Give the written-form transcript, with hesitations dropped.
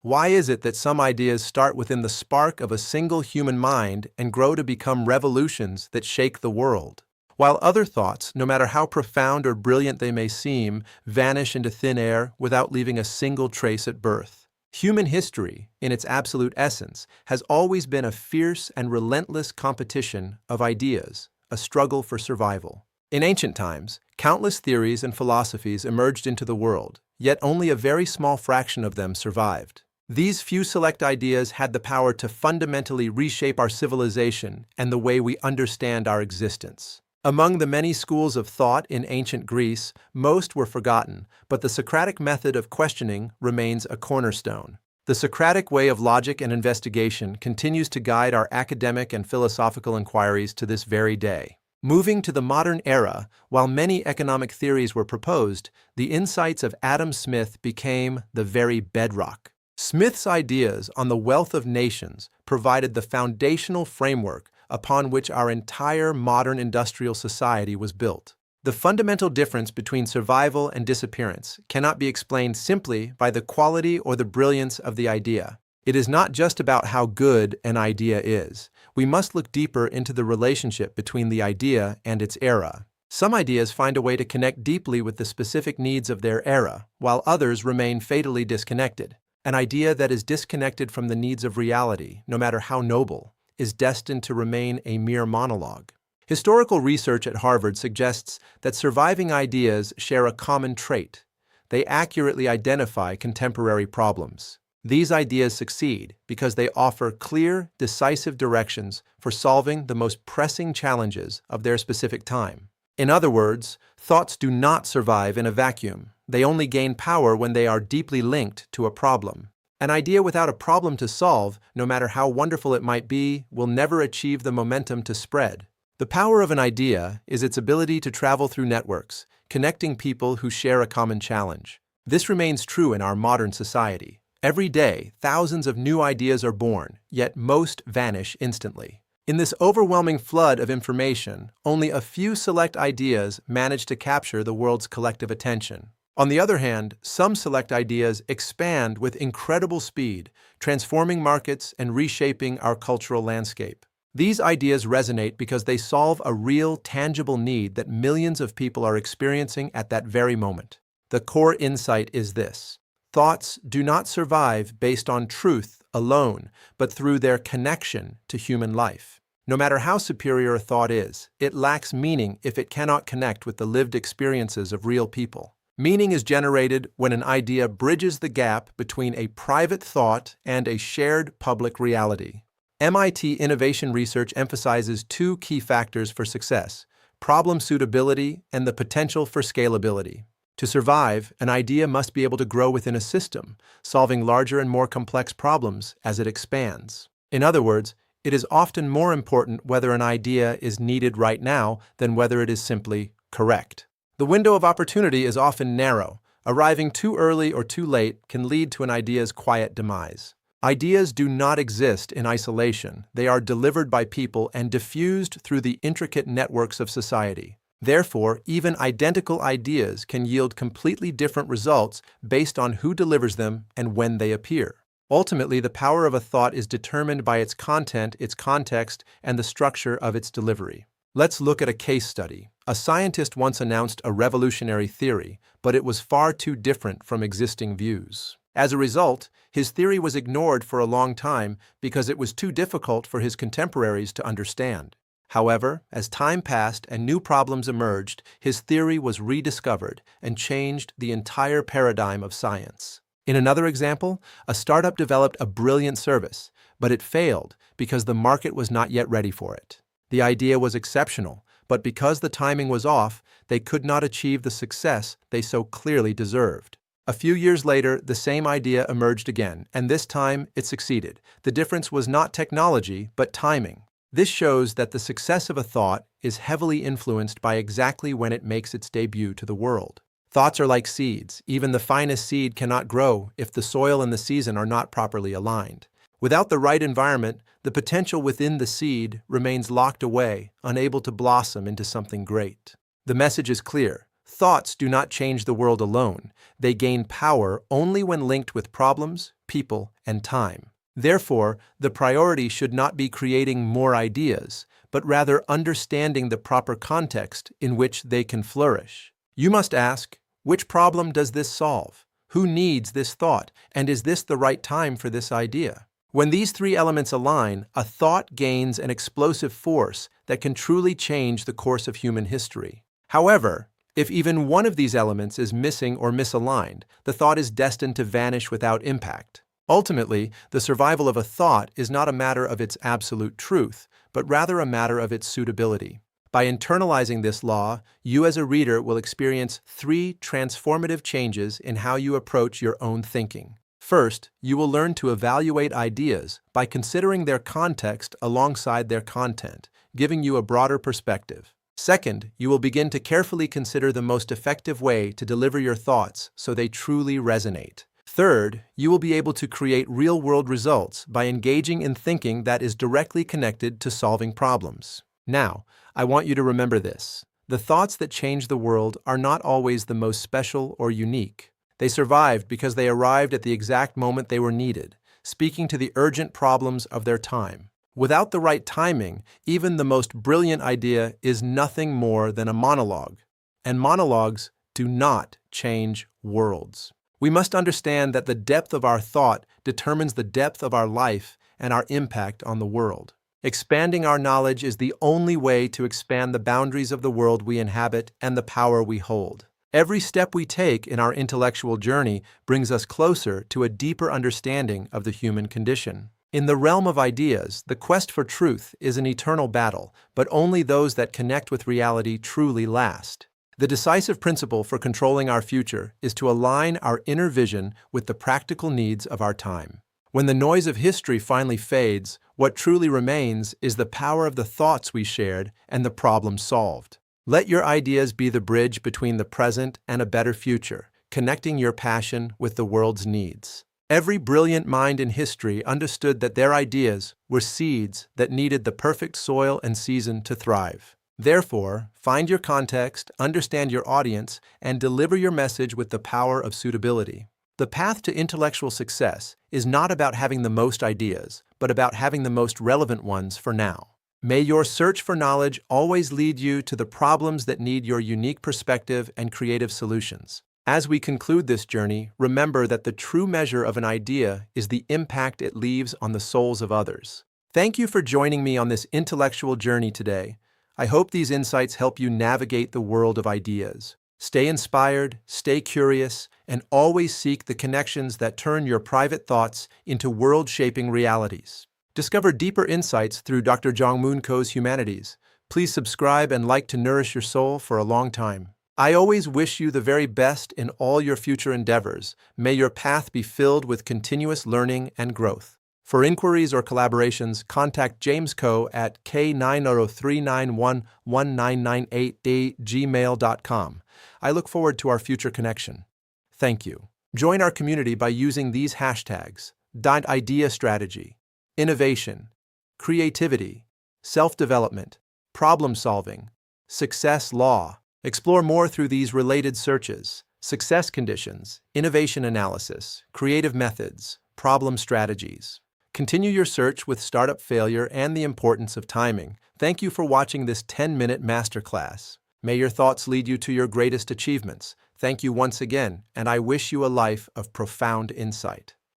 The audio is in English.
Why is it that some ideas start within the spark of a single human mind and grow to become revolutions that shake the world, while other thoughts, no matter how profound or brilliant they may seem, vanish into thin air without leaving a single trace at birth? Human history, in its absolute essence, has always been a fierce and relentless competition of ideas, a struggle for survival. In ancient times, countless theories and philosophies emerged into the world, yet only a very small fraction of them survived. These few select ideas had the power to fundamentally reshape our civilization and the way we understand our existence. Among the many schools of thought in ancient Greece, most were forgotten, but the Socratic method of questioning remains a cornerstone. The Socratic way of logic and investigation continues to guide our academic and philosophical inquiries to this very day. Moving to the modern era, while many economic theories were proposed, the insights of Adam Smith became the very bedrock. Smith's ideas on the wealth of nations provided the foundational framework upon which our entire modern industrial society was built. The fundamental difference between survival and disappearance cannot be explained simply by the quality or the brilliance of the idea. It is not just about how good an idea is. We must look deeper into the relationship between the idea and its era. Some ideas find a way to connect deeply with the specific needs of their era, while others remain fatally disconnected. An idea that is disconnected from the needs of reality, no matter how noble, is destined to remain a mere monologue. Historical research at Harvard suggests that surviving ideas share a common trait. They accurately identify contemporary problems. These ideas succeed because they offer clear, decisive directions for solving the most pressing challenges of their specific time. In other words, thoughts do not survive in a vacuum. They only gain power when they are deeply linked to a problem. An idea without a problem to solve, no matter how wonderful it might be, will never achieve the momentum to spread. The power of an idea is its ability to travel through networks, connecting people who share a common challenge. This remains true in our modern society. Every day, thousands of new ideas are born, yet most vanish instantly. In this overwhelming flood of information, only a few select ideas manage to capture the world's collective attention. On the other hand, some select ideas expand with incredible speed, transforming markets and reshaping our cultural landscape. These ideas resonate because they solve a real, tangible need that millions of people are experiencing at that very moment. The core insight is this: thoughts do not survive based on truth alone, but through their connection to human life. No matter how superior a thought is, it lacks meaning if it cannot connect with the lived experiences of real people. Meaning is generated when an idea bridges the gap between a private thought and a shared public reality. MIT innovation research emphasizes two key factors for success: problem suitability and the potential for scalability. To survive, an idea must be able to grow within a system, solving larger and more complex problems as it expands. In other words, it is often more important whether an idea is needed right now than whether it is simply correct. The window of opportunity is often narrow. Arriving too early or too late can lead to an idea's quiet demise. Ideas do not exist in isolation. They are delivered by people and diffused through the intricate networks of society. Therefore, even identical ideas can yield completely different results based on who delivers them and when they appear. Ultimately, the power of a thought is determined by its content, its context, and the structure of its delivery. Let's look at a case study. A scientist once announced a revolutionary theory, but it was far too different from existing views. As a result, his theory was ignored for a long time because it was too difficult for his contemporaries to understand. However, as time passed and new problems emerged, his theory was rediscovered and changed the entire paradigm of science. In another example, a startup developed a brilliant service, but it failed because the market was not yet ready for it. The idea was exceptional, but because the timing was off, they could not achieve the success they so clearly deserved. A few years later, the same idea emerged again, and this time it succeeded. The difference was not technology, but timing. This shows that the success of a thought is heavily influenced by exactly when it makes its debut to the world. Thoughts are like seeds. Even the finest seed cannot grow if the soil and the season are not properly aligned. Without the right environment, the potential within the seed remains locked away, unable to blossom into something great. The message is clear. Thoughts do not change the world alone. They gain power only when linked with problems, people, and time. Therefore, the priority should not be creating more ideas, but rather understanding the proper context in which they can flourish. You must ask, which problem does this solve? Who needs this thought? And is this the right time for this idea? When these three elements align, a thought gains an explosive force that can truly change the course of human history. However, if even one of these elements is missing or misaligned, the thought is destined to vanish without impact. Ultimately, the survival of a thought is not a matter of its absolute truth, but rather a matter of its suitability. By internalizing this law, you as a reader will experience three transformative changes in how you approach your own thinking. First, you will learn to evaluate ideas by considering their context alongside their content, giving you a broader perspective. Second, you will begin to carefully consider the most effective way to deliver your thoughts so they truly resonate. Third, you will be able to create real-world results by engaging in thinking that is directly connected to solving problems. Now, I want you to remember this. The thoughts that change the world are not always the most special or unique. They survived because they arrived at the exact moment they were needed, speaking to the urgent problems of their time. Without the right timing, even the most brilliant idea is nothing more than a monologue. And monologues do not change worlds. We must understand that the depth of our thought determines the depth of our life and our impact on the world. Expanding our knowledge is the only way to expand the boundaries of the world we inhabit and the power we hold. Every step we take in our intellectual journey brings us closer to a deeper understanding of the human condition. In the realm of ideas, the quest for truth is an eternal battle, but only those that connect with reality truly last. The decisive principle for controlling our future is to align our inner vision with the practical needs of our time. When the noise of history finally fades, what truly remains is the power of the thoughts we shared and the problem solved. Let your ideas be the bridge between the present and a better future, connecting your passion with the world's needs. Every brilliant mind in history understood that their ideas were seeds that needed the perfect soil and season to thrive. Therefore, find your context, understand your audience, and deliver your message with the power of suitability. The path to intellectual success is not about having the most ideas, but about having the most relevant ones for now. May your search for knowledge always lead you to the problems that need your unique perspective and creative solutions. As we conclude this journey, remember that the true measure of an idea is the impact it leaves on the souls of others. Thank you for joining me on this intellectual journey today. I hope these insights help you navigate the world of ideas. Stay inspired, stay curious, and always seek the connections that turn your private thoughts into world-shaping realities. Discover deeper insights through Dr. Jong-Moon Ko's Humanities. Please subscribe and like to nourish your soul for a long time. I always wish you the very best in all your future endeavors. May your path be filled with continuous learning and growth. For inquiries or collaborations, contact James Ko at k9039119988@gmail.com. I look forward to our future connection. Thank you. Join our community by using these hashtags: idea strategy, innovation, creativity, self-development, problem-solving, success law. Explore more through these related searches: success conditions, innovation analysis, creative methods, problem strategies. Continue your search with startup failure and the importance of timing. Thank you for watching this 10-minute masterclass. May your thoughts lead you to your greatest achievements. Thank you once again, and I wish you a life of profound insight.